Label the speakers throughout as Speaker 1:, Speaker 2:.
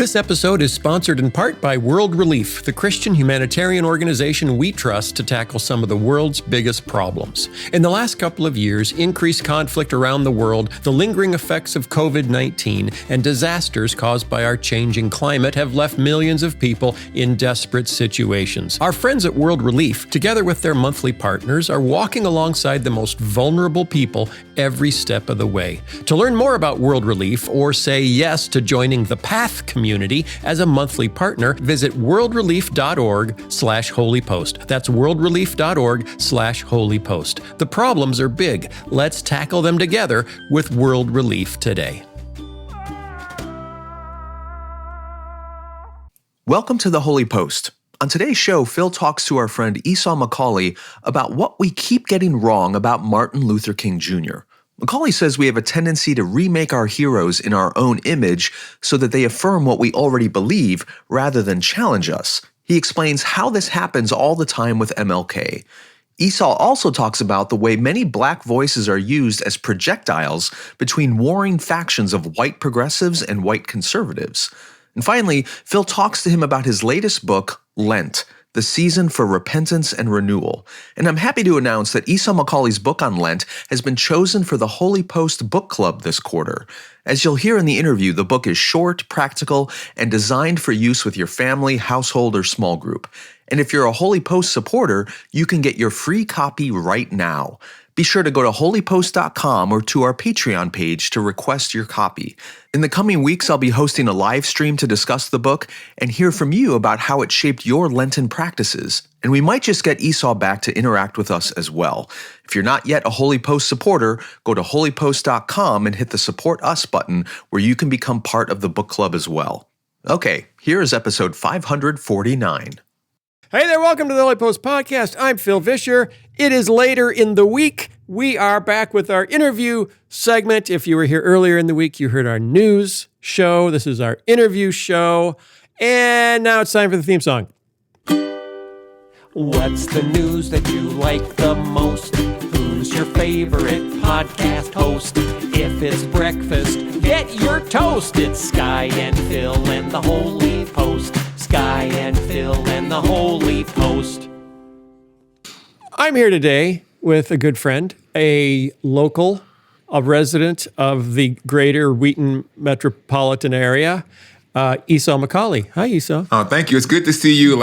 Speaker 1: This episode is sponsored in part by World Relief, the Christian humanitarian organization we trust to tackle some of the world's biggest problems. In the last couple of years, increased conflict around the world, the lingering effects of COVID-19, and disasters caused by our changing climate have left millions of people in desperate situations. Our friends at World Relief, together with their monthly partners, are walking alongside the most vulnerable people every step of the way. To learn more about World Relief or say yes to joining the PATH community as a monthly partner, visit worldrelief.org/holypost. That's worldrelief.org/holypost. The problems are big. Let's tackle them together with World Relief today.
Speaker 2: Welcome to the Holy Post. On today's show, Phil talks to our friend Esau McCaulley about what we keep getting wrong about Martin Luther King Jr. McCaulley says we have a tendency to remake our heroes in our own image so that they affirm what we already believe rather than challenge us. He explains how this happens all the time with MLK. Esau also talks about the way many black voices are used as projectiles between warring factions of white progressives and white conservatives. And finally, Phil talks to him about his latest book, Lent, the season for repentance and renewal. And I'm happy to announce that Esau McCaulley's book on Lent has been chosen for the Holy Post Book Club this quarter. As you'll hear in the interview, the book is short, practical, and designed for use with your family, household, or small group. And if you're a Holy Post supporter, you can get your free copy right now. Be sure to go to holypost.com or to our Patreon page to request your copy. In the coming weeks, I'll be hosting a live stream to discuss the book and hear from you about how it shaped your Lenten practices. And we might just get Esau back to interact with us as well. If you're not yet a Holy Post supporter, go to holypost.com and hit the Support Us button where you can become part of the book club as well. Okay, here is episode 549.
Speaker 1: Hey there, welcome to the Holy Post Podcast. I'm Phil Vischer. It is later in the week. We are back with our interview segment. If you were here earlier in the week, you heard our news show. This is our interview show. And now it's time for the theme song. What's the news that you like the most? Who's your favorite podcast host? If it's breakfast, get your toast. It's Sky and Phil and the Holy Post. Sky and Phil and the Holy Post. I'm here today with a good friend, a local, a resident of the greater Wheaton metropolitan area, Esau McCaulley. Hi, Esau.
Speaker 3: Oh, thank you. It's good to see you.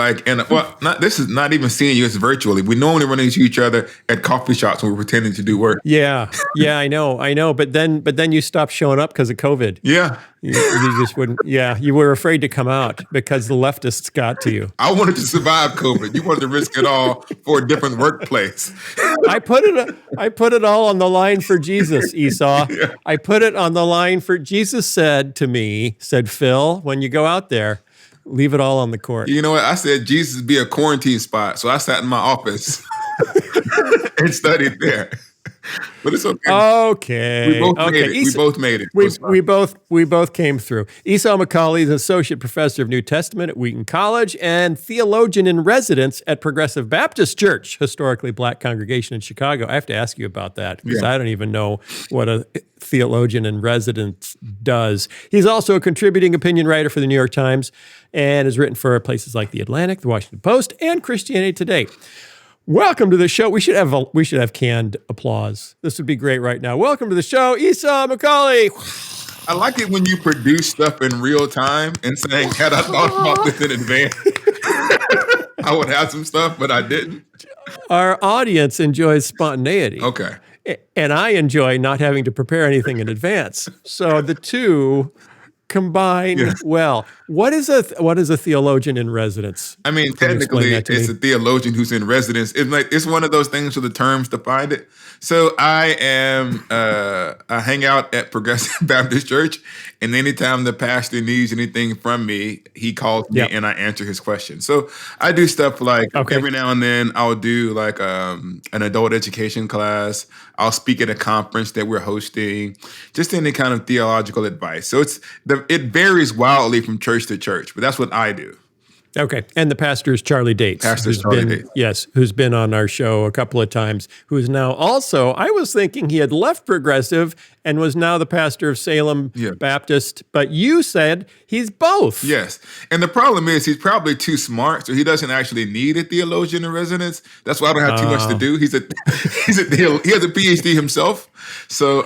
Speaker 3: This is not even seeing you. It's virtually. We normally run into each other at coffee shops when we're pretending to do work.
Speaker 1: Yeah, I know. But then you stopped showing up because of COVID.
Speaker 3: Yeah.
Speaker 1: You just wouldn't. Yeah, you were afraid to come out because the leftists got to you.
Speaker 3: I wanted to survive COVID. You wanted to risk it all for a different workplace.
Speaker 1: I put it all on the line for Jesus, Esau. Yeah. I put it on the line for Jesus. Said Phil, when you go out there, leave it all on the court.
Speaker 3: You know what? I said Jesus would be a quarantine spot, so I sat in my office and studied there. But it's okay.
Speaker 1: Okay.
Speaker 3: We both made it.
Speaker 1: We both came through. Esau McCaulley is an associate professor of New Testament at Wheaton College and theologian in residence at Progressive Baptist Church, historically black congregation in Chicago. I have to ask you about that because I don't even know what a theologian in residence does. He's also a contributing opinion writer for the New York Times and has written for places like The Atlantic, The Washington Post, and Christianity Today. Welcome to the show. We should have canned applause. This would be great right now. Welcome to the show, Esau McCaulley.
Speaker 3: I like it when you produce stuff in real time and saying, had I thought about this in advance, I would have some stuff, but I didn't.
Speaker 1: Our audience enjoys spontaneity.
Speaker 3: Okay.
Speaker 1: And I enjoy not having to prepare anything in advance. So the two combine well. What is a theologian in residence?
Speaker 3: I mean, technically, it's a theologian who's in residence. It's one of those things where the terms define it. So I hang out at Progressive Baptist Church, and anytime the pastor needs anything from me, he calls me and I answer his questions. So I do stuff like every now and then I'll do like an adult education class. I'll speak at a conference that we're hosting, just any kind of theological advice. So it varies wildly from church to church, but that's what I do.
Speaker 1: Okay. And the pastor is Charlie Dates. Yes, who's been on our show a couple of times, who is now also, I was thinking he had left Progressive and was now the pastor of Salem Baptist, but you said he's both.
Speaker 3: Yes. And the problem is he's probably too smart, so he doesn't actually need a theologian in residence. That's why I don't have too much to do. He has a PhD himself. So,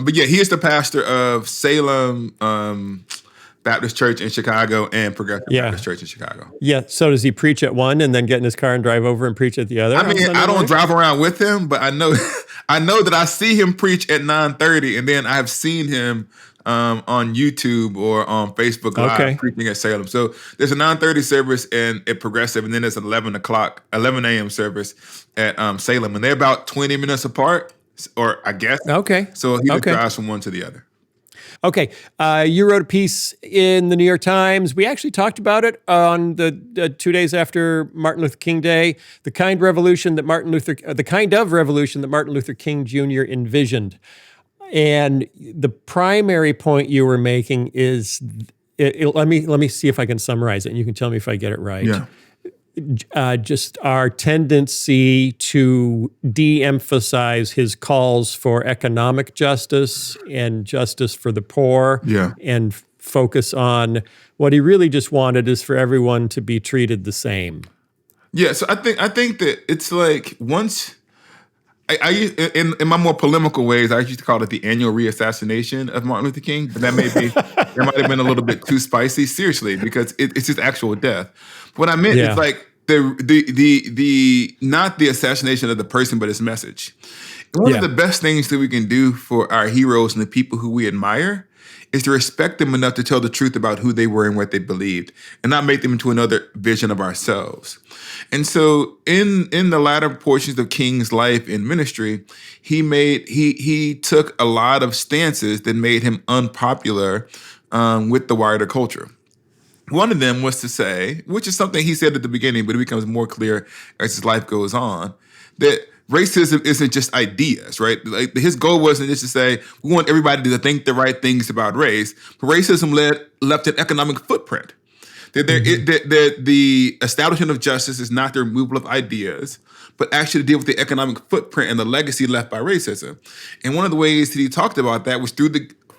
Speaker 3: but yeah, he is the pastor of Salem Baptist Church in Chicago and Progressive Baptist Church in Chicago.
Speaker 1: Yeah. So does he preach at one and then get in his car and drive over and preach at the other?
Speaker 3: I mean, I don't drive around with him, but I know that I see him preach at 9:30, and then I have seen him on YouTube or on Facebook Live preaching at Salem. So there's a 9:30 service at Progressive, and then there's an 11 a.m. service at Salem, and they're about 20 minutes apart, or I guess.
Speaker 1: Okay.
Speaker 3: So he just drives from one to the other.
Speaker 1: Okay. You wrote a piece in the New York Times. We actually talked about it on the 2 days after Martin Luther King Day, the kind of revolution that Martin Luther King Jr. envisioned. And the primary point you were making is, let me see if I can summarize it, and you can tell me if I get it right.
Speaker 3: Yeah.
Speaker 1: Just our tendency to de-emphasize his calls for economic justice and justice for the poor, and focus on what he really just wanted is for everyone to be treated the same.
Speaker 3: Yeah, so I think that it's like once I in my more polemical ways, I used to call it the annual reassassination of Martin Luther King, but that might have been a little bit too spicy, seriously, because it's his actual death. What I meant is like the not the assassination of the person, but his message. And one of the best things that we can do for our heroes and the people who we admire is to respect them enough to tell the truth about who they were and what they believed, and not make them into another vision of ourselves. And so in the latter portions of King's life and ministry, he took a lot of stances that made him unpopular with the wider culture. One of them was to say, which is something he said at the beginning, but it becomes more clear as his life goes on, that racism isn't just ideas, right? Like his goal wasn't just to say, we want everybody to think the right things about race, but racism left an economic footprint. That the establishment of justice is not the removal of ideas, but actually to deal with the economic footprint and the legacy left by racism. And one of the ways that he talked about that was through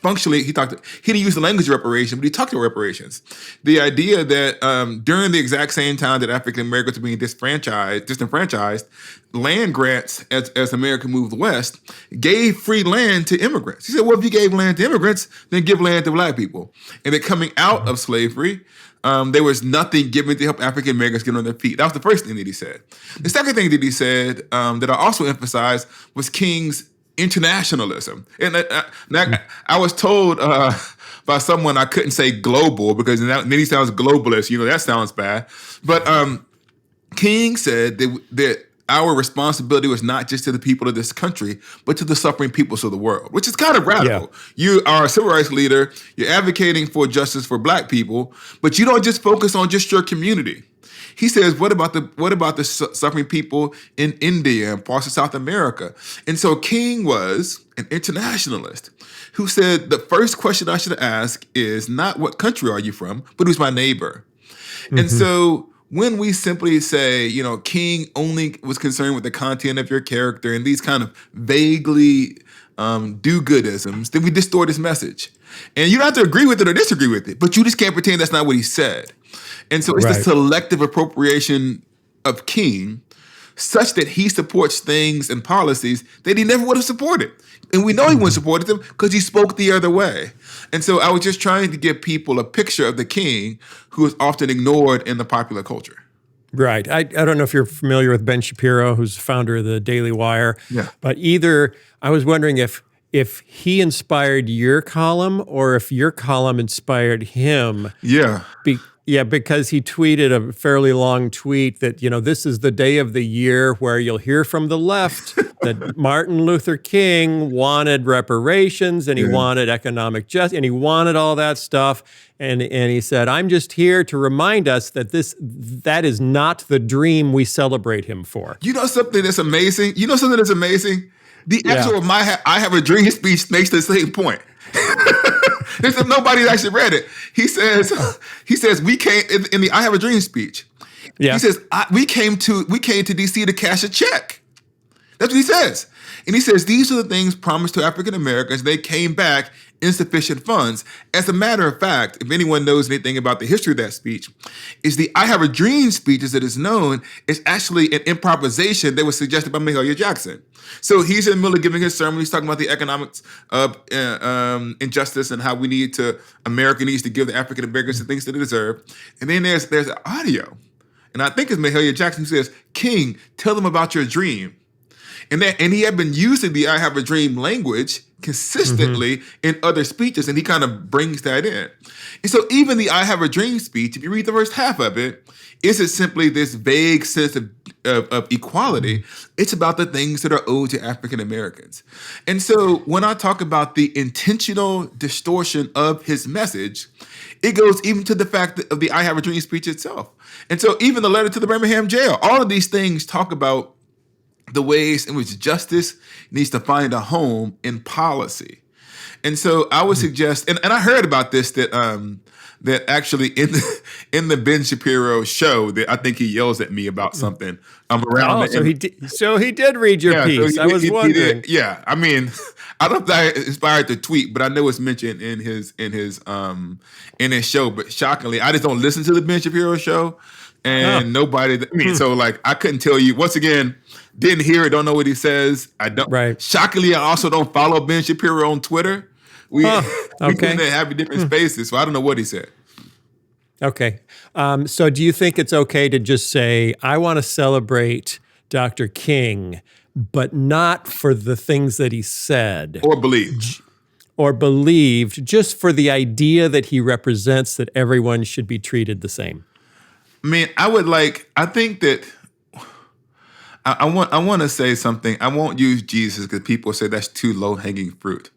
Speaker 3: he didn't use the language of reparation, but he talked about reparations. The idea that during the exact same time that African Americans were being disenfranchised, land grants as America moved west gave free land to immigrants. He said, well, if you gave land to immigrants, then give land to black people. And then coming out of slavery, there was nothing given to help African Americans get on their feet. That was the first thing that he said. The second thing that he said that I also emphasized was King's internationalism. And I was told by someone I couldn't say global because then he sounds globalist. That sounds bad. But King said that our responsibility was not just to the people of this country, but to the suffering peoples of the world, which is kind of radical. Yeah. You are a civil rights leader. You're advocating for justice for black people, but you don't just focus on just your community. He says, what about the suffering people in India and parts of South America? And so King was an internationalist who said the first question I should ask is not what country are you from, but who's my neighbor? Mm-hmm. And so when we simply say, King only was concerned with the content of your character and these kind of vaguely do-goodisms, then we distort his message. And you don't have to agree with it or disagree with it, but you just can't pretend that's not what he said. And so it's the selective appropriation of King such that he supports things and policies that he never would have supported. And we know he wouldn't have supported them because he spoke the other way. And so I was just trying to give people a picture of the King who is often ignored in the popular culture.
Speaker 1: Right. I don't know if you're familiar with Ben Shapiro, who's founder of the Daily Wire. Yeah. But I was wondering if he inspired your column or if your column inspired him.
Speaker 3: Yeah.
Speaker 1: Because he tweeted a fairly long tweet that, this is the day of the year where you'll hear from the left that Martin Luther King wanted reparations and he wanted economic justice and he wanted all that stuff. And he said, I'm just here to remind us that that is not the dream we celebrate him for.
Speaker 3: You know something that's amazing? The actual I have a dream speech makes the same point. Nobody's actually read it. He says we came in the I Have a Dream speech.
Speaker 1: Yeah.
Speaker 3: He says we came to DC to cash a check. That's what he says. And he says these are the things promised to African Americans. They came back insufficient funds. As a matter of fact, if anyone knows anything about the history of that speech, is the I Have a Dream speech, as it is known, is actually an improvisation that was suggested by Mahalia Jackson. So he's in the middle of giving his sermon. He's talking about the economics of injustice and how America needs to give the African Americans the things that they deserve. And then there's an audio. And I think it's Mahalia Jackson who says, "King, tell them about your dream." And he had been using the I Have a Dream language consistently in other speeches, and he kind of brings that in. And so even the I Have a Dream speech, if you read the first half of it, isn't simply this vague sense of equality. It's about the things that are owed to African Americans. And so when I talk about the intentional distortion of his message, it goes even to the fact of the I Have a Dream speech itself. And so even the letter to the Birmingham jail, all of these things talk about the ways in which justice needs to find a home in policy. And so I would suggest, and I heard about this, that actually in the Ben Shapiro show, that I think he yells at me about something.
Speaker 1: So he did read your piece. I was wondering.
Speaker 3: Yeah, I mean, I don't think I inspired the tweet, but I know it's mentioned in his show. But shockingly, I just don't listen to the Ben Shapiro show, and nobody. I mean, so like I couldn't tell you. Once again, didn't hear it. Don't know what he says. I don't. Right. Shockingly, I also don't follow Ben Shapiro on Twitter. We tend to have different spaces, so I don't know what he said.
Speaker 1: Okay. So do you think it's okay to just say, I want to celebrate Dr. King, but not for the things that he said? Or believed, just for the idea that he represents that everyone should be treated the same?
Speaker 3: I mean, I think that I want to say something. I won't use Jesus because people say that's too low-hanging fruit.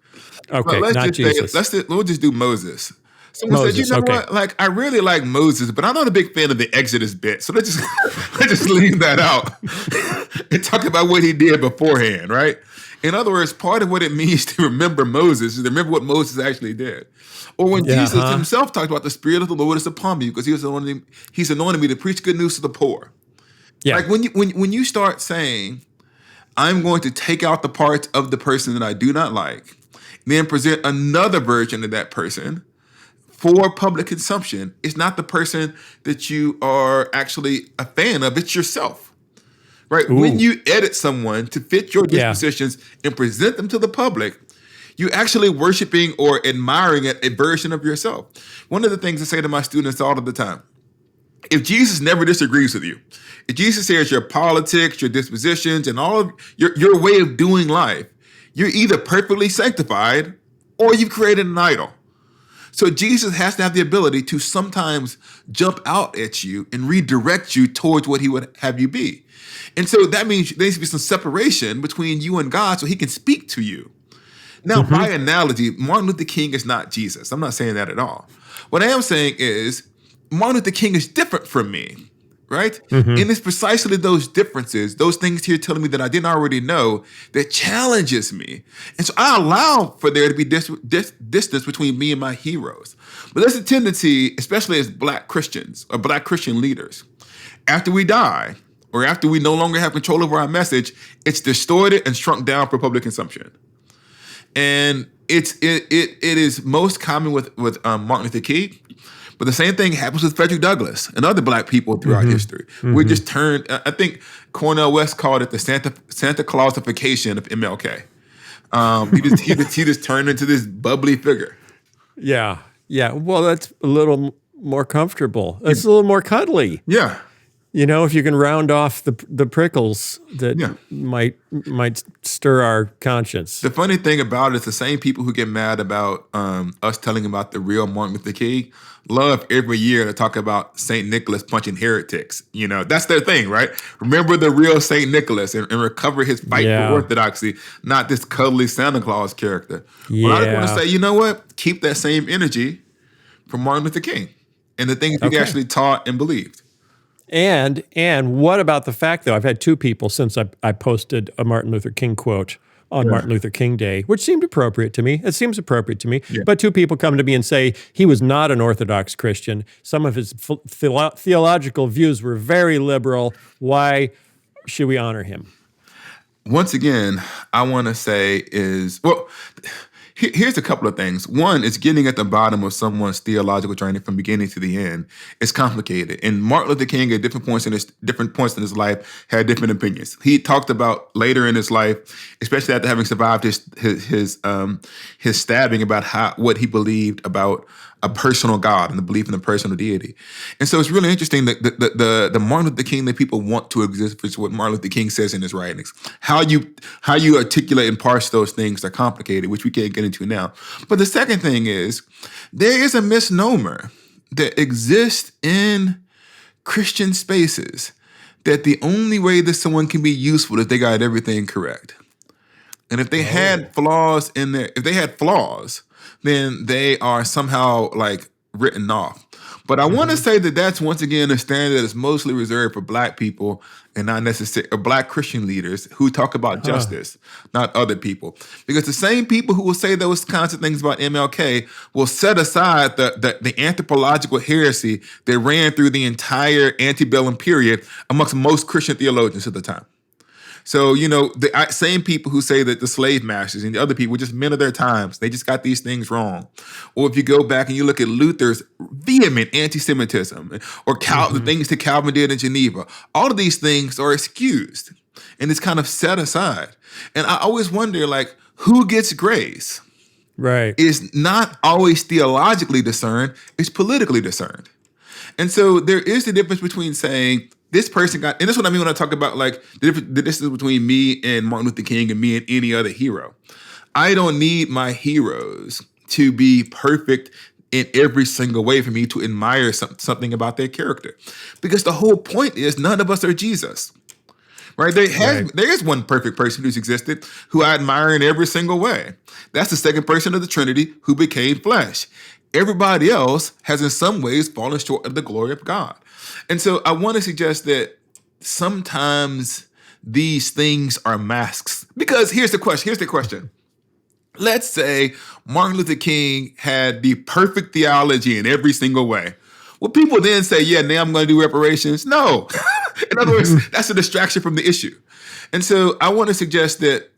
Speaker 1: Okay, not Jesus.
Speaker 3: We'll just do Moses. Someone said, what? Like, I really like Moses, but I'm not a big fan of the Exodus bit. So let's just leave that out and talk about what he did beforehand, right? In other words, part of what it means to remember Moses is to remember what Moses actually did. Or when Jesus himself talked about the Spirit of the Lord is upon me because he's anointed me to preach good news to the poor. Yeah. Like when you start saying, I'm going to take out the parts of the person that I do not like, then present another version of that person for public consumption, it's not the person that you are actually a fan of, it's yourself, right? Ooh. When you edit someone to fit your dispositions and present them to the public, you're actually worshiping or admiring a version of yourself. One of the things I say to my students all of the time, if Jesus never disagrees with you, if Jesus says your politics, your dispositions, and all of your way of doing life, you're either perfectly sanctified or you've created an idol. So Jesus has to have the ability to sometimes jump out at you and redirect you towards what he would have you be. And so that means there needs to be some separation between you and God so he can speak to you. Now, by analogy, Martin Luther King is not Jesus. I'm not saying that at all. What I am saying is Martin Luther King is different from me. Right? And it's precisely those differences, those things here telling me that I didn't already know, that challenges me. And so I allow for there to be distance between me and my heroes. But there's a tendency, especially as Black Christians or Black Christian leaders, after we die or after we no longer have control over our message, it's distorted and shrunk down for public consumption. And it is most common with Martin Luther King. But the same thing happens with Frederick Douglass and other Black people throughout history. We just turned, I think Cornel West called it the Santa Clausification of MLK. He just turned into this bubbly figure.
Speaker 1: Yeah. Well, that's a little more comfortable. It's a little more cuddly.
Speaker 3: Yeah.
Speaker 1: You know, if you can round off the prickles that might stir our conscience.
Speaker 3: The funny thing about it is the same people who get mad about us telling about the real Martin Luther King love every year to talk about St. Nicholas punching heretics. You know, that's their thing, right? Remember the real St. Nicholas and recover his fight for orthodoxy, not this cuddly Santa Claus character. Well, I just want to say, you know what? Keep that same energy from Martin Luther King and the things he actually taught and believed.
Speaker 1: And what about the fact, though, I've had two people since I posted a Martin Luther King quote on Martin Luther King Day, which seemed appropriate to me. It seems appropriate to me.
Speaker 3: Yeah.
Speaker 1: But two people come to me and say he was not an Orthodox Christian. Some of his theological views were very liberal. Why should we honor him?
Speaker 3: Once again, I want to say here's a couple of things. One is getting at the bottom of someone's theological journey from beginning to the end. It's complicated. And Martin Luther King at different points in his life had different opinions. He talked about later in his life, especially after having survived his stabbing, about what he believed about a personal God and the belief in the personal deity. And so it's really interesting that the Martin Luther King that people want to exist, which is what Martin Luther King says in his writings. How you articulate and parse those things are complicated, which we can't get into now. But the second thing is, there is a misnomer that exists in Christian spaces that the only way that someone can be useful is they got everything correct. And if they had flaws in there, then they are somehow like written off. But I want to say that that's once again a standard that is mostly reserved for Black people and not necessarily Black Christian leaders who talk about justice, not other people. Because the same people who will say those kinds of things about MLK will set aside the anthropological heresy that ran through the entire antebellum period amongst most Christian theologians at the time. So, the same people who say that the slave masters and the other people were just men of their times, they just got these things wrong. Or if you go back and you look at Luther's vehement anti-Semitism or the things that Calvin did in Geneva, all of these things are excused and it's kind of set aside. And I always wonder, like, who gets grace?
Speaker 1: Right.
Speaker 3: It's not always theologically discerned, it's politically discerned. And so there is the difference between saying, this person got, and this is what I mean when I talk about like the distance between me and Martin Luther King and me and any other hero. I don't need my heroes to be perfect in every single way for me to admire something about their character. Because the whole point is none of us are Jesus. Right? There is one perfect person who's existed who I admire in every single way. That's the second person of the Trinity who became flesh. Everybody else has in some ways fallen short of the glory of God. And so I want to suggest that sometimes these things are masks. Because here's the question. Let's say Martin Luther King had the perfect theology in every single way. Will people then say, yeah, now I'm going to do reparations? No. In other words, that's a distraction from the issue. And so I want to suggest that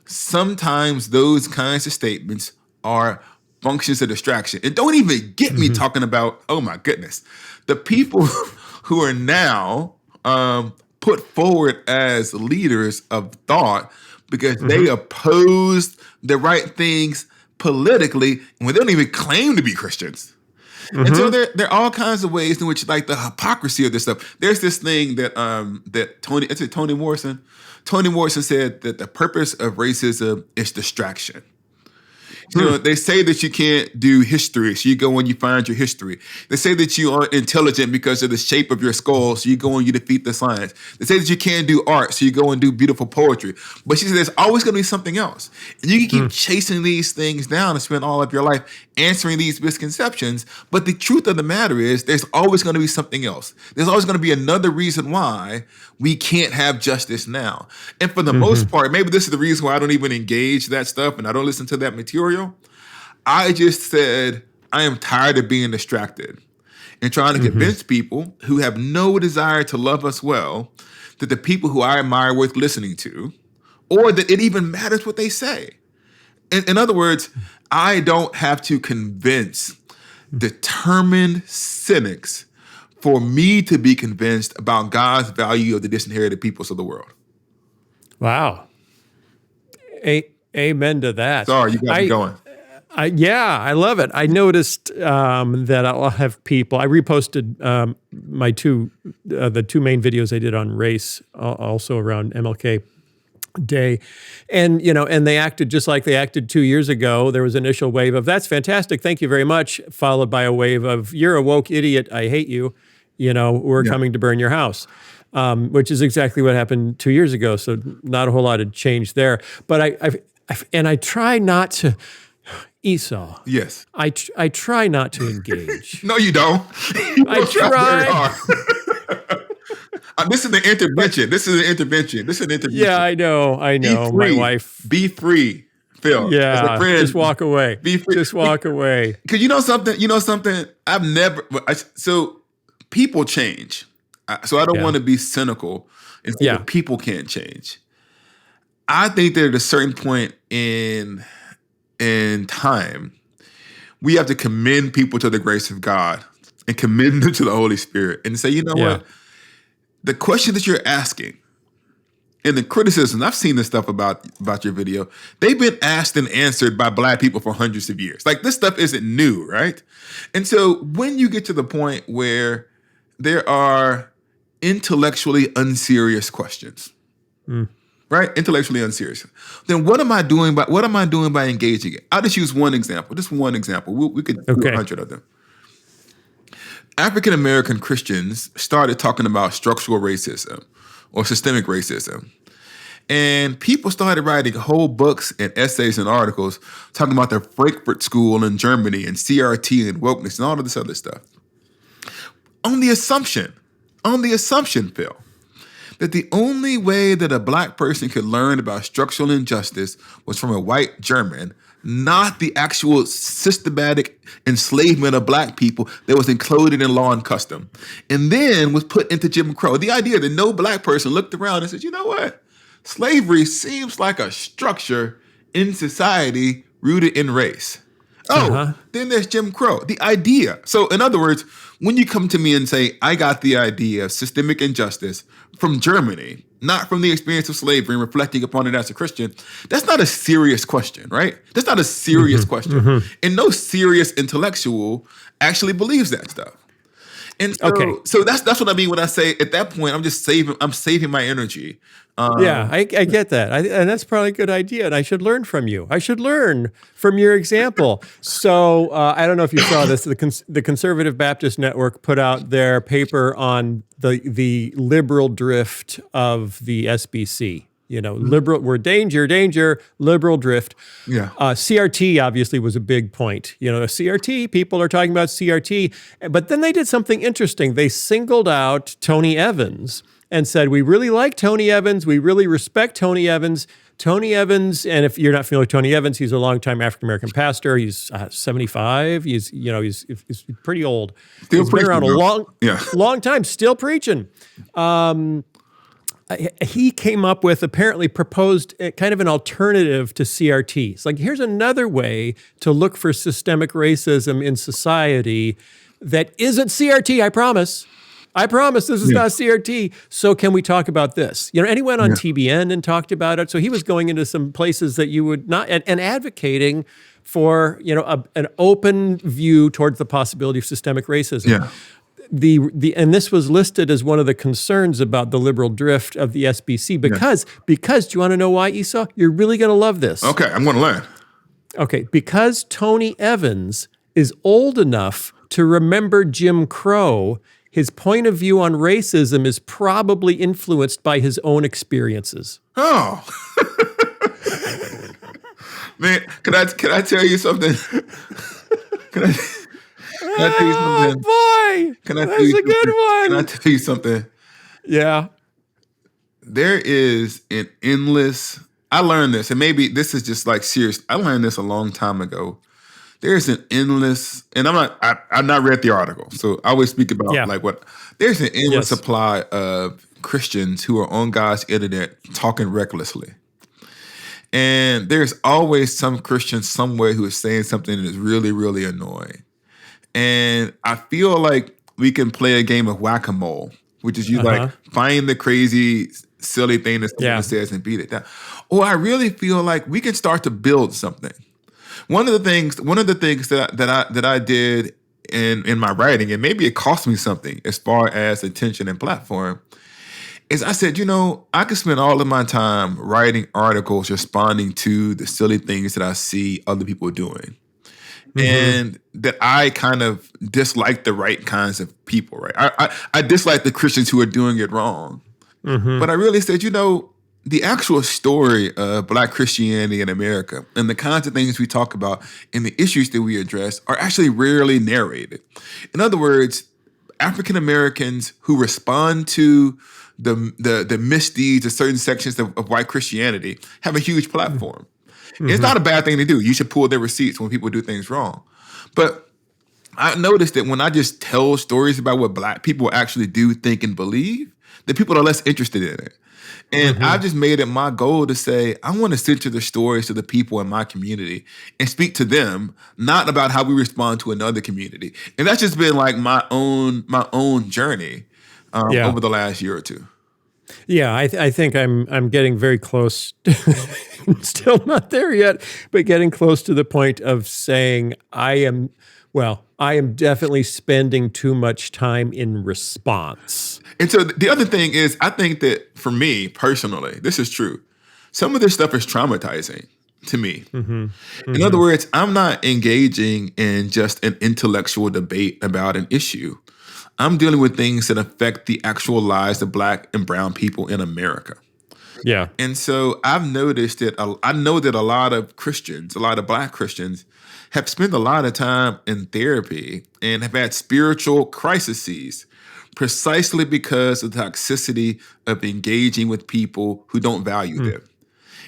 Speaker 3: sometimes those kinds of statements are functions of distraction. And don't even get me talking about, oh my goodness, the people who are now put forward as leaders of thought because they opposed the right things politically when they don't even claim to be Christians. And so there are all kinds of ways in which, like, the hypocrisy of this stuff. There's this thing that Toni Morrison said that the purpose of racism is distraction. They say that you can't do history, so you go and you find your history. They say that you aren't intelligent because of the shape of your skull, so you go and you defeat the science. They say that you can't do art, so you go and do beautiful poetry. But she said there's always going to be something else. And you can keep chasing these things down and spend all of your life answering these misconceptions. But the truth of the matter is there's always going to be something else. There's always going to be another reason why we can't have justice now. And for the most part, maybe this is the reason why I don't even engage that stuff and I don't listen to that material. I just said, I am tired of being distracted and trying to convince people who have no desire to love us well that the people who I admire are worth listening to, or that it even matters what they say. In other words, I don't have to convince determined cynics for me to be convinced about God's value of the disinherited peoples of the world. Wow.
Speaker 1: Amen to that.
Speaker 3: Sorry, you got me going.
Speaker 1: I love it. I noticed that I'll have people. I reposted the two main videos I did on race, also around MLK Day, and they acted just like they acted 2 years ago. There was an initial wave of "That's fantastic, thank you very much," followed by a wave of "You're a woke idiot, I hate you. We're coming to burn your house." Which is exactly what happened 2 years ago. So not a whole lot of change there. But I try not to. Esau.
Speaker 3: Yes.
Speaker 1: I try not to engage.
Speaker 3: No, you don't.
Speaker 1: I try.
Speaker 3: This is an intervention. This is an intervention.
Speaker 1: Yeah, I know.
Speaker 3: Be
Speaker 1: My
Speaker 3: free.
Speaker 1: wife.
Speaker 3: Be free, Phil.
Speaker 1: Yeah,
Speaker 3: as a friend,
Speaker 1: just walk away.
Speaker 3: Be free.
Speaker 1: Just walk away.
Speaker 3: Because you know something. I've never. So people change. So I don't want to be cynical and say that people can't change. I think that at a certain point in time, we have to commend people to the grace of God and commend them to the Holy Spirit and say, you know what? The question that you're asking and the criticism, I've seen this stuff about your video, they've been asked and answered by Black people for hundreds of years. Like, this stuff isn't new, right? And so when you get to the point where there are intellectually unserious questions, right? Intellectually unserious. Then what am I doing by engaging it? I'll just use one example. Just one example. We could do 100 of them. African American Christians started talking about structural racism or systemic racism. And people started writing whole books and essays and articles talking about the Frankfurt School in Germany and CRT and wokeness and all of this other stuff. On the assumption, Phil, that the only way that a Black person could learn about structural injustice was from a white German, not the actual systematic enslavement of Black people that was included in law and custom, and then was put into Jim Crow. The idea that no Black person looked around and said, you know what? Slavery seems like a structure in society rooted in race. Then there's Jim Crow. The idea. So in other words, when you come to me and say, I got the idea of systemic injustice from Germany, not from the experience of slavery and reflecting upon it as a Christian, that's not a serious question, right? That's not a serious question. And no serious intellectual actually believes that stuff. And so that's what I mean when I say at that point, I'm saving my energy.
Speaker 1: I get that. And that's probably a good idea. And I should learn from you. I should learn from your example. So I don't know if you saw this. The Conservative Baptist Network put out their paper on the liberal drift of the SBC. You know, liberal, we're danger, liberal drift.
Speaker 3: Yeah.
Speaker 1: CRT obviously was a big point. You know, CRT, people are talking about CRT. But then they did something interesting. They singled out Tony Evans and said, we really like Tony Evans. We really respect Tony Evans. Tony Evans, and if you're not familiar with Tony Evans, he's a longtime African-American pastor. He's 75. He's pretty old. He's been around a long time, still preaching. He came up with, apparently proposed kind of an alternative to CRT. It's like, here's another way to look for systemic racism in society that isn't CRT, I promise. This is not CRT. So can we talk about this? You know, and he went on TBN and talked about it. So he was going into some places that you would not, and advocating for, you know, an open view towards the possibility of systemic racism.
Speaker 3: Yeah.
Speaker 1: And this was listed as one of the concerns about the liberal drift of the SBC because do you want to know why, Esau? You're really going to love this.
Speaker 3: Okay, I'm going to learn.
Speaker 1: Okay, because Tony Evans is old enough to remember Jim Crow, his point of view on racism is probably influenced by his own experiences.
Speaker 3: Oh. Man, can I tell you something? Can I tell you something?
Speaker 1: Oh, boy. That's a good one.
Speaker 3: Can I tell you something?
Speaker 1: Yeah.
Speaker 3: There is an endless, I learned this, and maybe this is just like serious. I learned this a long time ago. There's an endless, and I've not read the article, so I always speak about like what, there's an endless supply of Christians who are on God's internet talking recklessly. And there's always some Christian somewhere who is saying something that is really, really annoying. And I feel like we can play a game of whack-a-mole, which is you like find the crazy, silly thing that someone says and beat it down. Or I really feel like we can start to build something. One of the things that I did in my writing, and maybe it cost me something as far as attention and platform, is I said, you know, I could spend all of my time writing articles responding to the silly things that I see other people doing. And that I kind of dislike the right kinds of people, right? I dislike the Christians who are doing it wrong. But I really said, you know, the actual story of Black Christianity in America and the kinds of things we talk about and the issues that we address are actually rarely narrated. In other words, African Americans who respond to the misdeeds of certain sections of white Christianity have a huge platform. Mm-hmm. It's not a bad thing to do. You should pull their receipts when people do things wrong. But I noticed that when I just tell stories about what Black people actually do, think, and believe, that people are less interested in it. And I've just made it my goal to say, I want to center the stories to the people in my community and speak to them, not about how we respond to another community. And that's just been like my own journey over the last year or two.
Speaker 1: Yeah, I think I'm getting very close. Still not there yet, but getting close to the point of saying I am definitely spending too much time in response.
Speaker 3: And so the other thing is, I think that for me personally, this is true. Some of this stuff is traumatizing to me. In other words, I'm not engaging in just an intellectual debate about an issue. I'm dealing with things that affect the actual lives of Black and brown people in America.
Speaker 1: Yeah.
Speaker 3: And so I've noticed that I know that a lot of Christians, a lot of Black Christians, have spent a lot of time in therapy and have had spiritual crises precisely because of the toxicity of engaging with people who don't value them.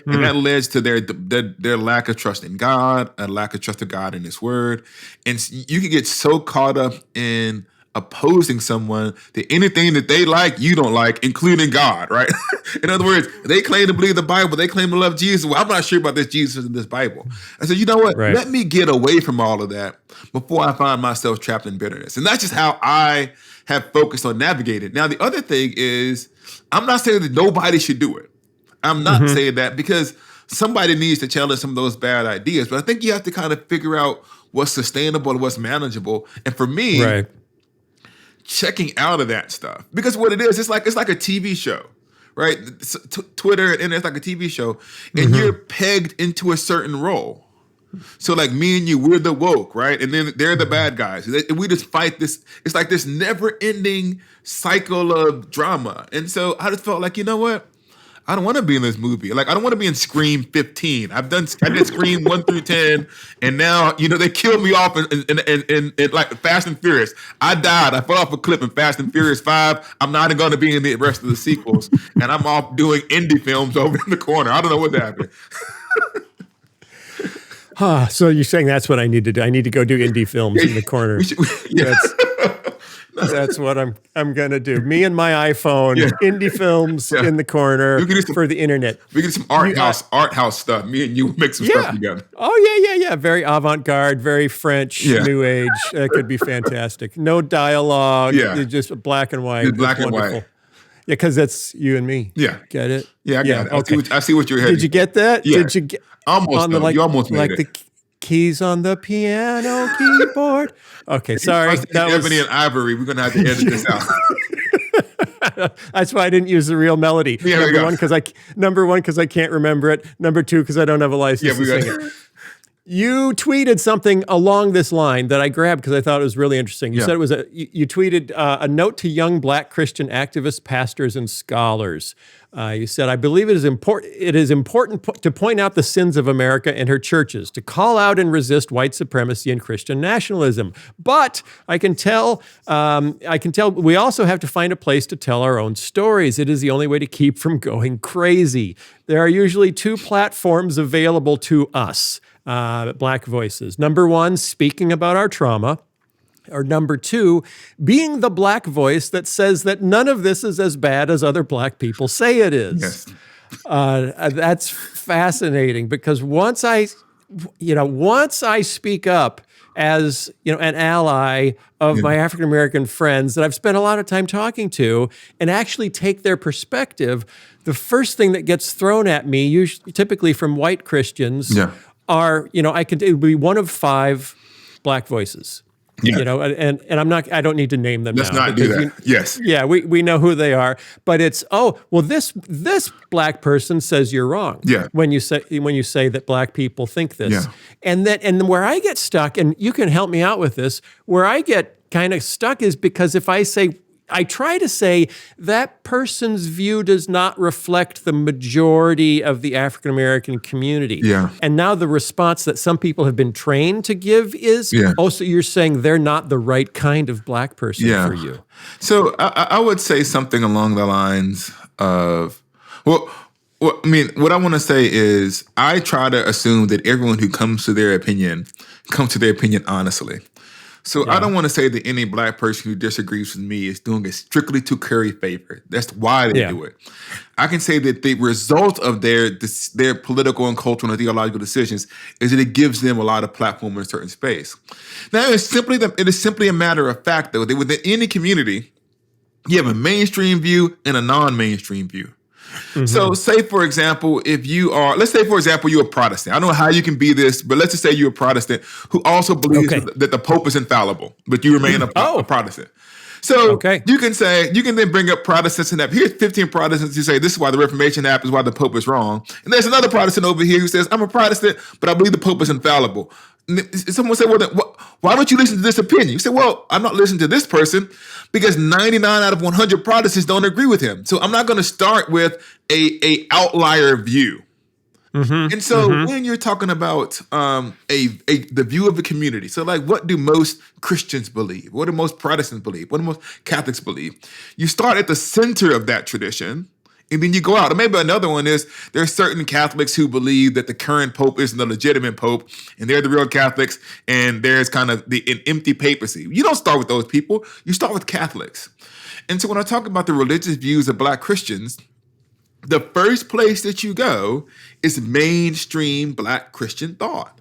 Speaker 3: And that leads to their lack of trust in God, a lack of trust of God in His Word. And you can get so caught up in opposing someone that anything that they like, you don't like, including God, right? In other words, they claim to believe the Bible, they claim to love Jesus. Well, I'm not sure about this Jesus and this Bible. I said, you know what?
Speaker 1: Right.
Speaker 3: Let me get away from all of that before I find myself trapped in bitterness. And that's just how I have focused on navigating. Now, the other thing is, I'm not saying that nobody should do it. I'm not saying that, because somebody needs to challenge some of those bad ideas. But I think you have to kind of figure out what's sustainable and what's manageable. And for me, checking out of that stuff, because what it is, it's like a TV show, right? Twitter and it's like a TV show, and you're pegged into a certain role. So like me and you, we're the woke, right? And then they're the bad guys. And we just fight this. It's like this never-ending cycle of drama. And so I just felt like, you know what? I don't want to be in this movie. Like, I don't want to be in Scream 15. I did Scream 1 through 10, and now, they killed me off in like Fast and Furious. I died. I fell off a cliff in Fast and Furious 5. I'm not going to be in the rest of the sequels, and I'm off doing indie films over in the corner. I don't know what happened.
Speaker 1: So you're saying that's what I need to do? I need to go do indie films in the corner. That's what I'm going to do. Me and my iPhone, indie films in the corner for the internet.
Speaker 3: We get some art house stuff. Me and you make some stuff together.
Speaker 1: Oh, yeah. Very avant-garde, very French, new age. That could be fantastic. No dialogue. Just black and white.
Speaker 3: Just black and white.
Speaker 1: Yeah, because that's you and me.
Speaker 3: Yeah.
Speaker 1: Get it?
Speaker 3: Yeah, I got it.
Speaker 1: Okay.
Speaker 3: I see what you're heading.
Speaker 1: Did you get that?
Speaker 3: Yeah.
Speaker 1: Did you get
Speaker 3: almost? You almost made it.
Speaker 1: The keys on the piano keyboard. Okay, sorry.
Speaker 3: That was Ebony and Ivory. We're gonna have to edit this out.
Speaker 1: That's why I didn't use the real melody.
Speaker 3: Yeah,
Speaker 1: Number one, because I can't remember it. Number two, because I don't have a license to sing it. You tweeted something along this line that I grabbed because I thought it was really interesting. You said it was you tweeted a note to young Black Christian activists, pastors, and scholars. You said, I believe it is important to point out the sins of America and her churches, to call out and resist white supremacy and Christian nationalism. But I can tell we also have to find a place to tell our own stories. It is the only way to keep from going crazy. There are usually two platforms available to us, Black voices. Number one, speaking about our trauma. Or number two, being the Black voice that says that none of this is as bad as other Black people say it is.
Speaker 3: Yes.
Speaker 1: That's fascinating, because once I speak up as an ally of my African American friends that I've spent a lot of time talking to, and actually take their perspective, the first thing that gets thrown at me, usually, typically from white Christians, are it would be one of 5 Black voices.
Speaker 3: Yeah.
Speaker 1: And I don't need to name them.
Speaker 3: Let's
Speaker 1: now.
Speaker 3: not do that. Yes.
Speaker 1: Yeah, we know who they are, but it's, this Black person says you're wrong.
Speaker 3: Yeah.
Speaker 1: When you say that Black people think this.
Speaker 3: Yeah.
Speaker 1: And where I get stuck, and you can help me out with this, where I get kind of stuck is because if I say, I try to say that person's view does not reflect the majority of the African American community.
Speaker 3: Yeah.
Speaker 1: And now the response that some people have been trained to give is, so you're saying they're not the right kind of Black person for you.
Speaker 3: So I would say something along the lines of, what I want to say is I try to assume that everyone who comes to their opinion honestly. So I don't want to say that any Black person who disagrees with me is doing it strictly to curry favor. That's why they do it. I can say that the result of their political and cultural and theological decisions is that it gives them a lot of platform in a certain space. Now, it is simply a matter of fact, though, that within any community, you have a mainstream view and a non-mainstream view. Mm-hmm. So say, for example, let's say, for example, you're a Protestant. I don't know how you can be this, but let's just say you're a Protestant who also believes that the Pope is infallible, but you remain a Protestant. So you can then bring up Protestants and here's 15 Protestants who say this is why the Reformation happens, why the Pope is wrong. And there's another Protestant over here who says, I'm a Protestant, but I believe the Pope is infallible. Someone said, well, then, why don't you listen to this opinion? You say, well, I'm not listening to this person because 99 out of 100 Protestants don't agree with him. So I'm not going to start with a outlier view. Mm-hmm, and so when you're talking about the view of the community, so like what do most Christians believe? What do most Protestants believe? What do most Catholics believe? You start at the center of that tradition, and then you go out. Or maybe another one is there are certain Catholics who believe that the current Pope isn't the legitimate Pope, and they're the real Catholics, and there's kind of an empty papacy. You don't start with those people. You start with Catholics. And so when I talk about the religious views of Black Christians, the first place that you go is mainstream Black Christian thought.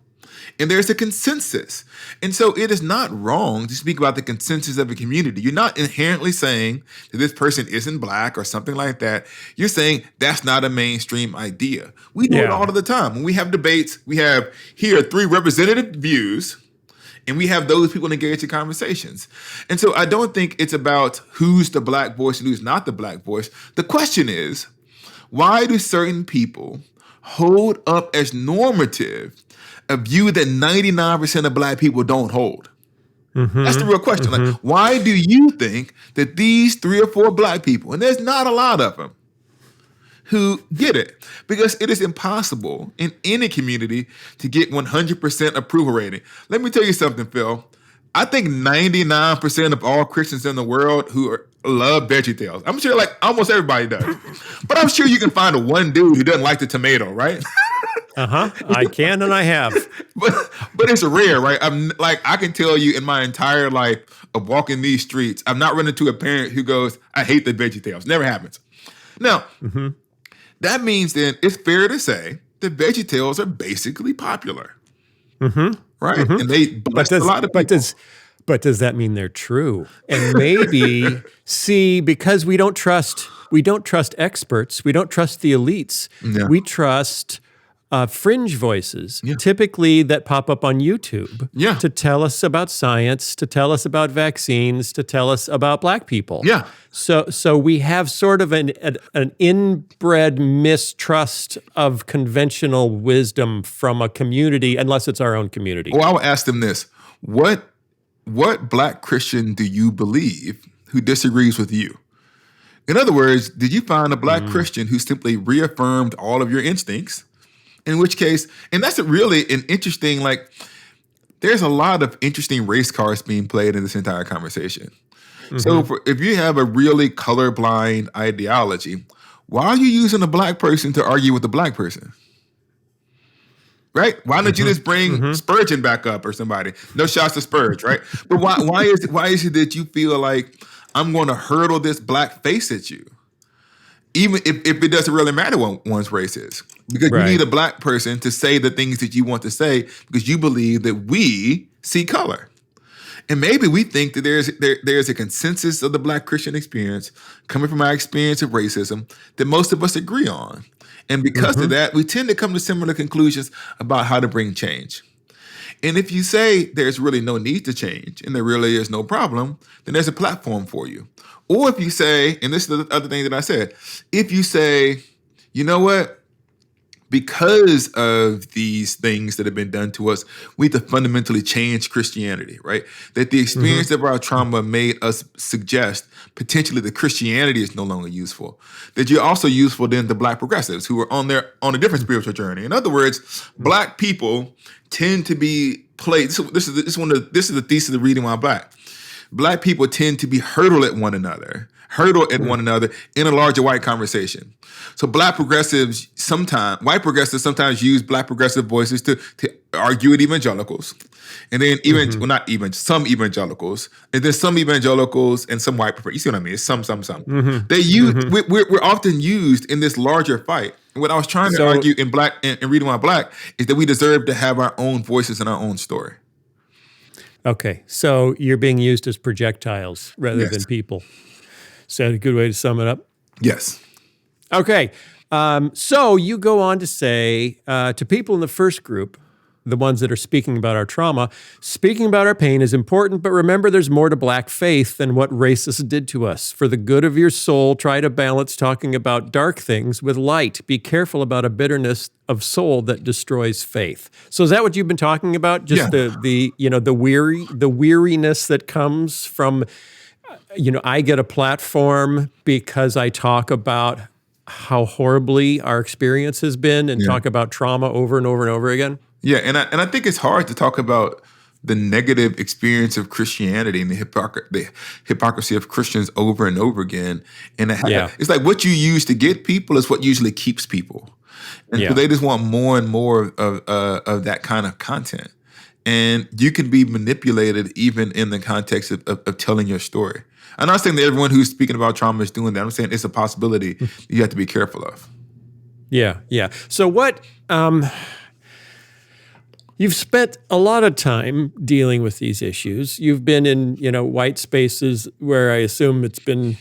Speaker 3: And there's a consensus. And so it is not wrong to speak about the consensus of a community. You're not inherently saying that this person isn't Black or something like that. You're saying that's not a mainstream idea. We do it all of the time. When we have debates, we have here 3 representative views, and we have those people engaged in conversations. And so I don't think it's about who's the Black voice and who's not the Black voice. The question is, why do certain people hold up as normative a view that 99% of Black people don't hold? Mm-hmm. That's the real question. Mm-hmm. Like, why do you think that these 3 or 4 Black people, and there's not a lot of them, who get it? Because it is impossible in any community to get 100% approval rating. Let me tell you something, Phil. I think 99% of all Christians in the world love VeggieTales. I'm sure like almost everybody does. But I'm sure you can find one dude who doesn't like the tomato, right?
Speaker 1: I can and I have.
Speaker 3: But it's rare, right? I can tell you in my entire life of walking these streets, I've not run into a parent who goes, I hate the VeggieTales. Never happens. Now, that means then it's fair to say that VeggieTales are basically popular. Mm-hmm. Right? Mm-hmm. And they bless a lot of people.
Speaker 1: But does that mean they're true? And maybe, because we don't trust experts, we don't trust the elites, we trust fringe voices, typically that pop up on YouTube, to tell us about science, to tell us about vaccines, to tell us about Black people.
Speaker 3: Yeah.
Speaker 1: So we have sort of an inbred mistrust of conventional wisdom from a community, unless it's our own community.
Speaker 3: Well, I would ask them this: What Black Christian do you believe who disagrees with you? In other words, did you find a Black Christian who simply reaffirmed all of your instincts? In which case, and that's really an interesting, there's a lot of interesting race cards being played in this entire conversation. Mm-hmm. So if you have a really colorblind ideology, why are you using a Black person to argue with a Black person? Right? Why don't you just bring Spurgeon back up or somebody? No shots to Spurge, right? But why is it that you feel like I'm going to hurdle this Black face at you? Even if it doesn't really matter what one's race is. Because you need a Black person to say the things that you want to say because you believe that we see color. And maybe we think that there's a consensus of the Black Christian experience coming from our experience of racism that most of us agree on. And because of that, we tend to come to similar conclusions about how to bring change. And if you say there's really no need to change and there really is no problem, then there's a platform for you. Or if you say, and this is the other thing that I said, if you say, you know what, because of these things that have been done to us, we have to fundamentally change Christianity, right? That the experience of our trauma made us suggest potentially that Christianity is no longer useful. That you're also useful then to Black progressives who are on a different spiritual journey. In other words, Black people tend to be played. This is the thesis of Reading While Black. Black people tend to be hurtled at one another in a larger white conversation. So white progressives sometimes use Black progressive voices to argue with evangelicals. And then some evangelicals, and then some evangelicals and some white, you see what I mean? It's some. They use, we're often used in this larger fight. And what I was trying to argue in Reading While Black is that we deserve to have our own voices and our own story.
Speaker 1: Okay, so you're being used as projectiles rather than people. Is that a good way to sum it up?
Speaker 3: Yes.
Speaker 1: Okay, so you go on to say to people in the first group, the ones that are speaking about our trauma, speaking about our pain is important, but remember there's more to Black faith than what racists did to us. For the good of your soul, try to balance talking about dark things with light. Be careful about a bitterness of soul that destroys faith. So is that what you've been talking about? Just the weariness that comes from, I get a platform because I talk about how horribly our experience has been and talk about trauma over and over and over again?
Speaker 3: Yeah, and I think it's hard to talk about the negative experience of Christianity and the hypocrisy of Christians over and over again. And it's like what you use to get people is what usually keeps people. And so they just want more and more of that kind of content. And you can be manipulated even in the context of telling your story. I'm not saying that everyone who's speaking about trauma is doing that. I'm saying it's a possibility you have to be careful of.
Speaker 1: Yeah. So what... You've spent a lot of time dealing with these issues. You've been in, white spaces where I assume it's been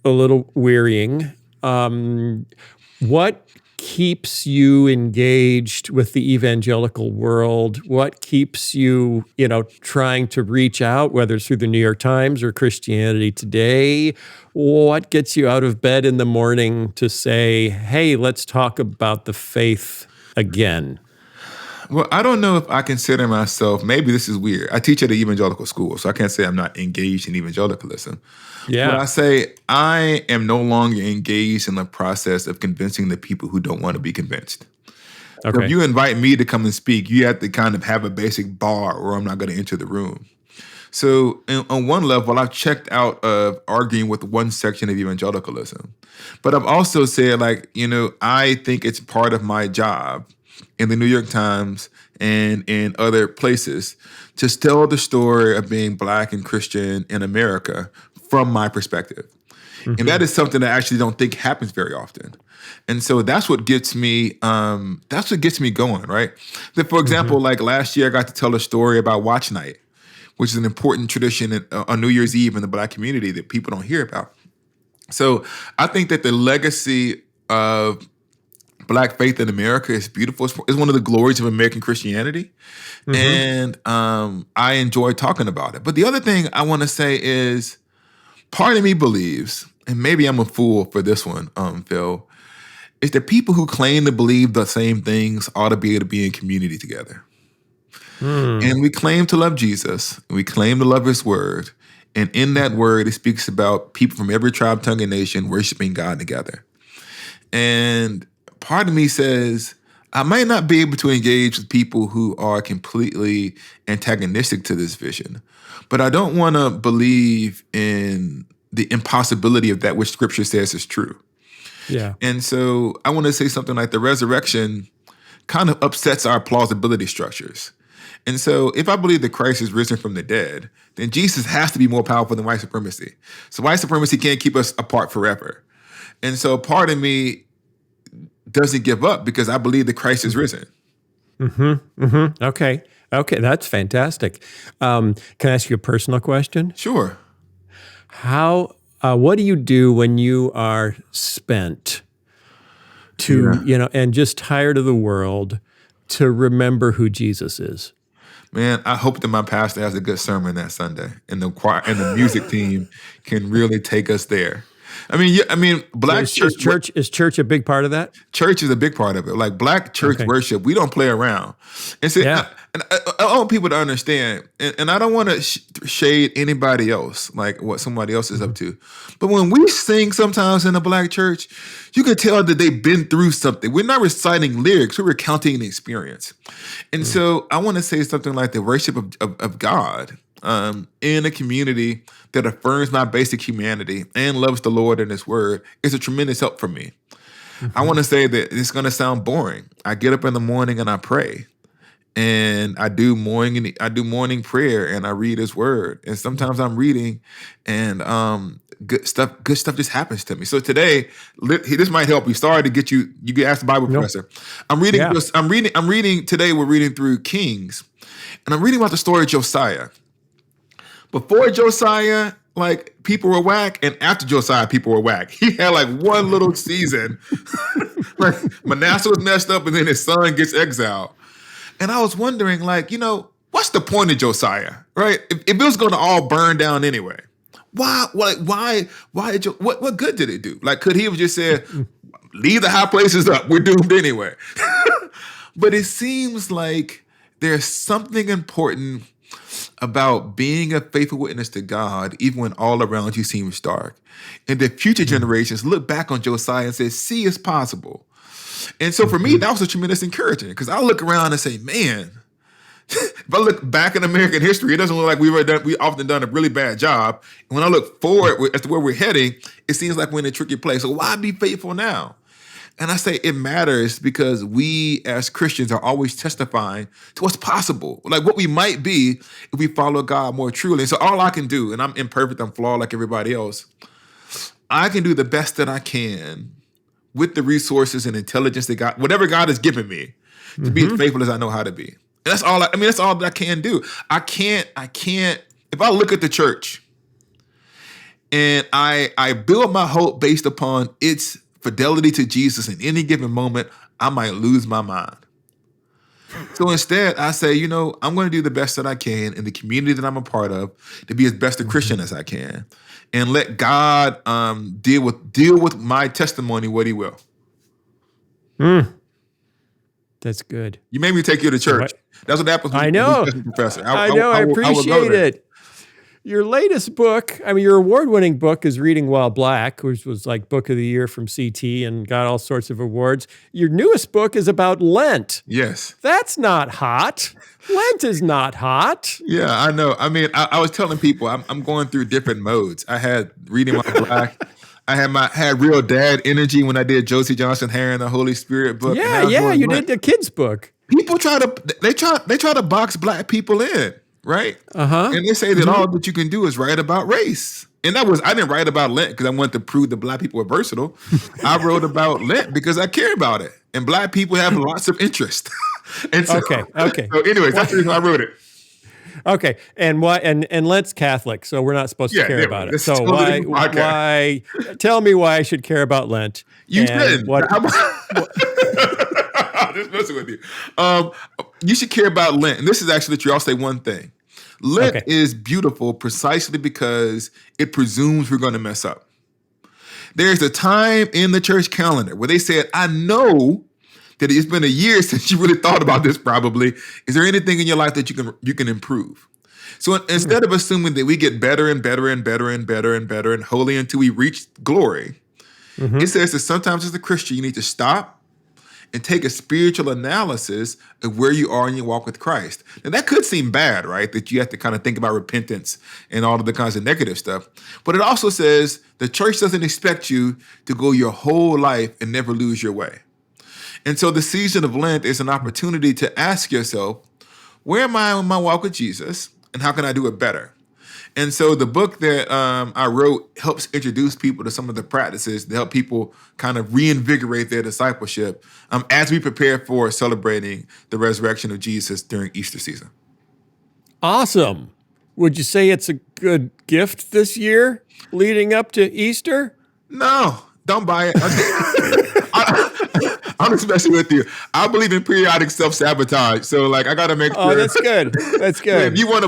Speaker 1: a little wearying. What keeps you engaged with the evangelical world? What keeps you, trying to reach out, whether it's through the New York Times or Christianity Today? What gets you out of bed in the morning to say, hey, let's talk about the faith again?
Speaker 3: Well, I don't know if I consider myself, maybe this is weird. I teach at an evangelical school, so I can't say I'm not engaged in evangelicalism.
Speaker 1: Yeah.
Speaker 3: But I say I am no longer engaged in the process of convincing the people who don't want to be convinced. Okay. So if you invite me to come and speak, you have to kind of have a basic bar or I'm not going to enter the room. So on one level, I've checked out of arguing with one section of evangelicalism. But I've also said, I think it's part of my job in the New York Times and in other places to tell the story of being Black and Christian in America from my perspective. Mm-hmm. And that is something that I actually don't think happens very often. And so that's what gets me going, right? That, for example, like last year I got to tell a story about Watch Night, which is an important tradition on New Year's Eve in the Black community that people don't hear about. So I think that the legacy of Black faith in America is beautiful. It's one of the glories of American Christianity. And I enjoy talking about it. But the other thing I want to say is part of me believes, and maybe I'm a fool for this one, Phil, is that people who claim to believe the same things ought to be able to be in community together. And we claim to love Jesus, and we claim to love his word. And in that word, it speaks about people from every tribe, tongue, and nation worshiping God together. And part of me says, I might not be able to engage with people who are completely antagonistic to this vision, but I don't want to believe in the impossibility of that which Scripture says is true.
Speaker 1: Yeah.
Speaker 3: And so I want to say something like the resurrection kind of upsets our plausibility structures. And so if I believe that Christ is risen from the dead, then Jesus has to be more powerful than white supremacy. So white supremacy can't keep us apart forever. And so part of me doesn't give up because I believe that Christ is risen.
Speaker 1: Okay, that's fantastic. Can I ask you a personal question?
Speaker 3: Sure.
Speaker 1: What do you do when you are spent and just tired of the world to remember who Jesus is?
Speaker 3: Man, I hope that my pastor has a good sermon that Sunday and the choir and the music team can really take us there. Black
Speaker 1: Is church a big part of that?
Speaker 3: Church is a big part of it. Like Black church worship, we don't play around. And see, I want people to understand, and I don't want to shade anybody else, like what somebody else is up to. But when we sing sometimes in a Black church, you can tell that they've been through something. We're not reciting lyrics, we're recounting an experience. And so I want to say something like the worship of God in a community that affirms my basic humanity and loves the Lord and His Word is a tremendous help for me. I want to say that it's going to sound boring. I get up in the morning and I pray, and I do morning prayer, and I read His Word. And sometimes I'm reading, and good stuff just happens to me. So today, this might help you. Sorry to get you. You get asked the Bible professor. I'm reading. I'm reading today. We're reading through Kings, and I'm reading about the story of Josiah. Before Josiah, like, people were whack, and after Josiah, people were whack. He had like one little season. Like, Manasseh was messed up, and then his son gets exiled. And I was wondering, like, what's the point of Josiah, right? If it was going to all burn down anyway, why? What good did it do? Like, could he have just said, leave the high places up, we're doomed anyway? But it seems like there's something important about being a faithful witness to God, even when all around you seems dark. And the future generations look back on Josiah and say, see, it's possible. And so for me, that was a tremendous encouragement, because I look around and say, man, if I look back in American history, it doesn't look like we often done a really bad job. And when I look forward as to where we're heading, it seems like we're in a tricky place. So why be faithful now? And I say it matters because we as Christians are always testifying to what's possible, like what we might be if we follow God more truly. And so all I can do, and I'm imperfect, I'm flawed like everybody else, I can do the best that I can with the resources and intelligence that God, whatever God has given me, to be as faithful as I know how to be. And that's all that's all that I can do. I can't, if I look at the church and I build my hope based upon its fidelity to Jesus in any given moment, I might lose my mind. So instead, I say, I'm going to do the best that I can in the community that I'm a part of to be as best a Christian as I can, and let God deal with my testimony what He will.
Speaker 1: That's good.
Speaker 3: You made me take you to church. That's what happens.
Speaker 1: I know,
Speaker 3: professor.
Speaker 1: I appreciate it. Your latest book, your award-winning book is Reading While Black, which was like Book of the Year from CT and got all sorts of awards. Your newest book is about Lent.
Speaker 3: Yes.
Speaker 1: That's not hot. Lent is not hot.
Speaker 3: Yeah, I know. I was telling people I'm going through different modes. I had Reading While Black. I had real dad energy when I did Josie Johnson Harry and the Holy Spirit book.
Speaker 1: Yeah, you did the kids book.
Speaker 3: People try to box Black people in. Right? And they say that all that you can do is write about race. And I didn't write about Lent because I wanted to prove that Black people are versatile. I wrote about Lent because I care about it. And Black people have lots of interest. And so,
Speaker 1: okay.
Speaker 3: So anyways, that's the reason I wrote it.
Speaker 1: Okay. And why? And Lent's Catholic, so we're not supposed to care about it. So totally why? Tell me why I should care about Lent.
Speaker 3: You shouldn't. I'm just messing with you. You should care about Lent. And this is actually true. I'll say one thing. Lent is beautiful precisely because it presumes we're going to mess up. There's a time in the church calendar where they said, I know that it's been a year since you really thought about this probably. Is there anything in your life that you can improve? So instead of assuming that we get better and better and better and better and better and holy until we reach glory, it says that sometimes as a Christian, you need to stop and take a spiritual analysis of where you are in your walk with Christ. Now, that could seem bad, right? That you have to kind of think about repentance and all of the kinds of negative stuff. But it also says the church doesn't expect you to go your whole life and never lose your way. And so the season of Lent is an opportunity to ask yourself, where am I on my walk with Jesus, and how can I do it better? And so the book that I wrote helps introduce people to some of the practices to help people kind of reinvigorate their discipleship as we prepare for celebrating the resurrection of Jesus during Easter season.
Speaker 1: Awesome. Would you say it's a good gift this year leading up to Easter?
Speaker 3: No, don't buy it. I'm especially with you. I believe in periodic self-sabotage. So like I gotta make sure.
Speaker 1: Oh, that's good. That's good.
Speaker 3: If you want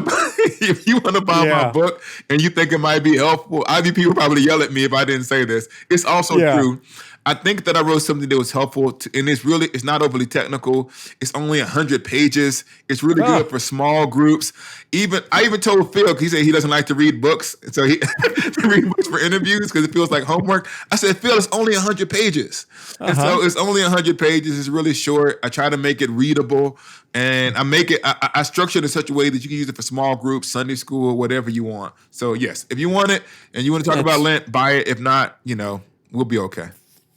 Speaker 3: to buy my book and you think it might be helpful, people probably yell at me if I didn't say this. It's also true. I think that I wrote something that was helpful, and it's not overly technical. It's only 100 pages. It's really good for small groups. I even told Phil, he said he doesn't like to read books, so he to read books for interviews because it feels like homework. I said, Phil, it's only 100 pages. And so it's only 100 pages. It's really short. I try to make it readable, and I structure it in such a way that you can use it for small groups, Sunday school, whatever you want. So yes, if you want it and you want to talk about Lent, buy it. If not, we'll be okay.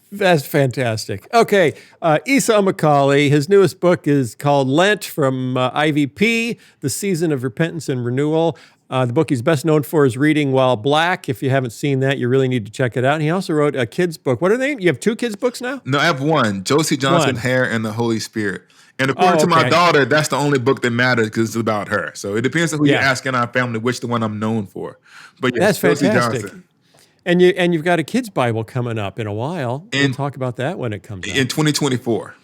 Speaker 1: That's fantastic. Okay, Esau McCaulley, his newest book is called Lent from IVP, The Season of Repentance and Renewal. The book he's best known for is Reading While Black. If you haven't seen that, you really need to check it out. And he also wrote a kid's book. What are they? You have 2 kids' books now?
Speaker 3: No, I have one, Josie Johnson, Hair and the Holy Spirit. And according to my daughter, that's the only book that matters because it's about her. So it depends on who you ask in our family, which the one I'm known for. But yes,
Speaker 1: that's
Speaker 3: Josie
Speaker 1: fantastic.
Speaker 3: Johnson.
Speaker 1: And you've got a kid's Bible coming up in a while. We'll talk about that when it comes out.
Speaker 3: In 2024.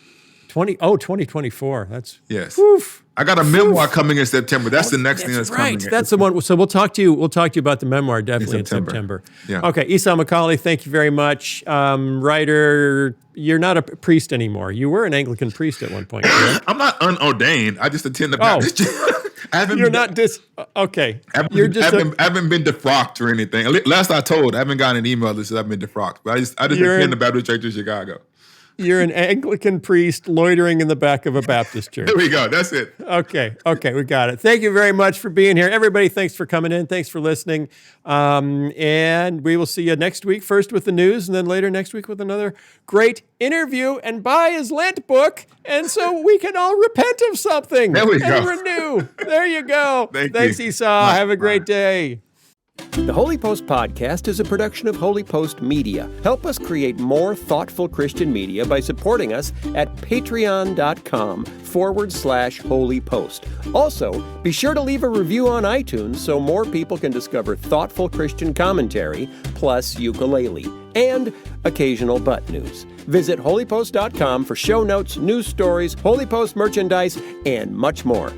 Speaker 1: 2024. That's
Speaker 3: Oof. I got a memoir coming in September. That's the next thing that's coming.
Speaker 1: That's the one. So we'll talk to you about the memoir definitely in September.
Speaker 3: Yeah.
Speaker 1: Okay, Esau McCaulley, thank you very much. Writer, you're not a priest anymore. You were an Anglican priest at one point, correct?
Speaker 3: I'm not unordained. I just attend the Baptist church.
Speaker 1: Okay.
Speaker 3: I haven't been defrocked or anything. Last I told, I haven't gotten an email that says I've been defrocked. But I just attend the Baptist church in Chicago.
Speaker 1: You're an Anglican priest loitering in the back of a Baptist church.
Speaker 3: There we go. That's it.
Speaker 1: Okay, we got it. Thank you very much for being here. Everybody, thanks for coming in. Thanks for listening. And we will see you next week, first with the news, and then later next week with another great interview. And buy his Lent book, and so we can all repent of something.
Speaker 3: There we go.
Speaker 1: And renew. There you go. Thanks, Esau. Have a great day. The Holy Post Podcast is a production of Holy Post Media. Help us create more thoughtful Christian media by supporting us at patreon.com/Holy Post. Also, be sure to leave a review on iTunes so more people can discover thoughtful Christian commentary, plus ukulele, and occasional butt news. Visit holypost.com for show notes, news stories, Holy Post merchandise, and much more.